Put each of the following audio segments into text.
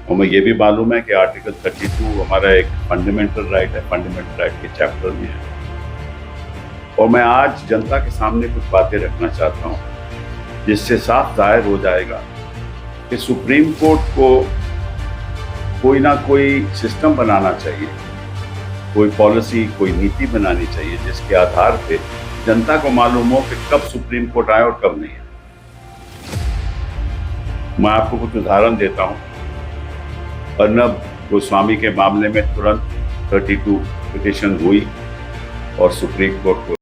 और मैं ये भी मालूम है कि आर्टिकल 32 हमारा एक फंडामेंटल राइट है, फंडामेंटल राइट के चैप्टर में है। और मैं आज जनता के सामने कुछ बातें रखना चाहता हूँ जिससे साफ जाहिर हो जाएगा कि सुप्रीम कोर्ट को कोई ना कोई सिस्टम बनाना चाहिए, कोई पॉलिसी, कोई नीति बनानी चाहिए जिसके आधार पे जनता को मालूम हो कि कब सुप्रीम कोर्ट आए और कब नहीं आए। मैं आपको कुछ उदाहरण देता हूं। अर्नब गोस्वामी के मामले में तुरंत 32 पिटीशन हुई और सुप्रीम कोर्ट को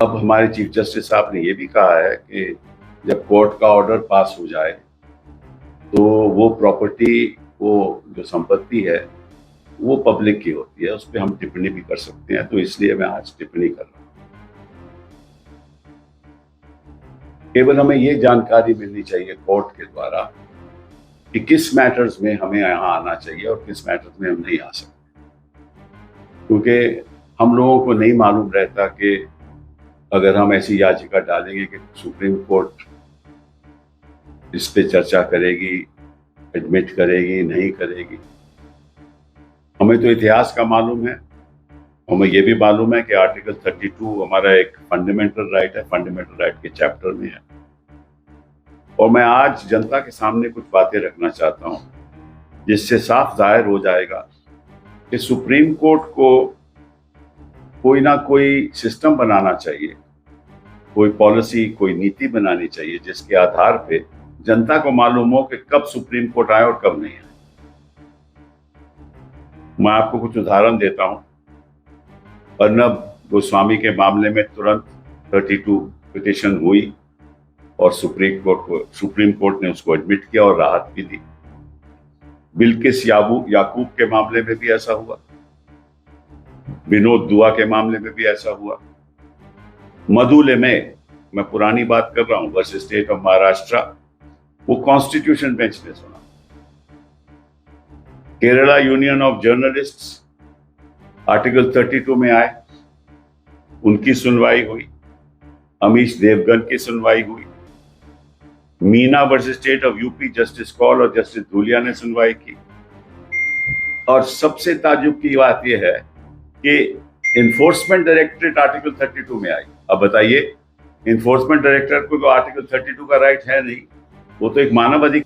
अब हमारे चीफ जस्टिस साहब ने यह भी कहा है कि जब कोर्ट का ऑर्डर पास हो जाए तो वो प्रॉपर्टी, वो जो संपत्ति है वो पब्लिक की होती है, उस पर हम टिप्पणी भी कर सकते हैं। तो इसलिए मैं आज टिप्पणी कर रहा हूं। केवल हमें ये जानकारी मिलनी चाहिए कोर्ट के द्वारा कि किस मैटर्स में हमें यहाँ आना चाहिए और किस मैटर्स में हम नहीं आ सकते, क्योंकि हम लोगों को नहीं मालूम रहता कि अगर हम ऐसी याचिका डालेंगे कि सुप्रीम कोर्ट इस पे चर्चा करेगी, एडमिट करेगी, नहीं करेगी। हमें तो इतिहास का मालूम है, हमें ये भी मालूम है कि आर्टिकल 32 हमारा एक फंडामेंटल राइट है, फंडामेंटल राइट के चैप्टर में है। और मैं आज जनता के सामने कुछ बातें रखना चाहता हूं जिससे साफ जाहिर हो जाएगा कि सुप्रीम कोर्ट को कोई ना कोई सिस्टम बनाना चाहिए, कोई पॉलिसी, कोई नीति बनानी चाहिए जिसके आधार पे जनता को मालूम हो कि कब सुप्रीम कोर्ट आए और कब नहीं आए। मैं आपको कुछ उदाहरण देता हूं। अर्नब गोस्वामी के मामले में तुरंत 32 पिटीशन हुई और सुप्रीम कोर्ट ने उसको एडमिट किया और राहत भी दी। बिल्किस याकूब के मामले में भी ऐसा हुआ, विनोद दुआ के मामले में भी ऐसा हुआ। मधुले में, मैं पुरानी बात कर रहा हूं, वर्सेस स्टेट ऑफ महाराष्ट्र, वो कॉन्स्टिट्यूशन बेंच ने सुना। Kerala union of journalists article 32 में आए, उनकी सुनवाई हुई। अमीश देवगन की सुनवाई हुई। Meena versus state of UP, justice Kaul और जस्टिस धूलिया ने सुनवाई की। और सबसे ताज्जुब की बात यह है कि इन्फोर्समेंट डायरेक्टरेट आर्टिकल 32 में आई। अब बताइए, इन्फोर्समेंट डायरेक्टर को तो आर्टिकल 32 का राइट है नहीं, वो तो एक मानव अधिकार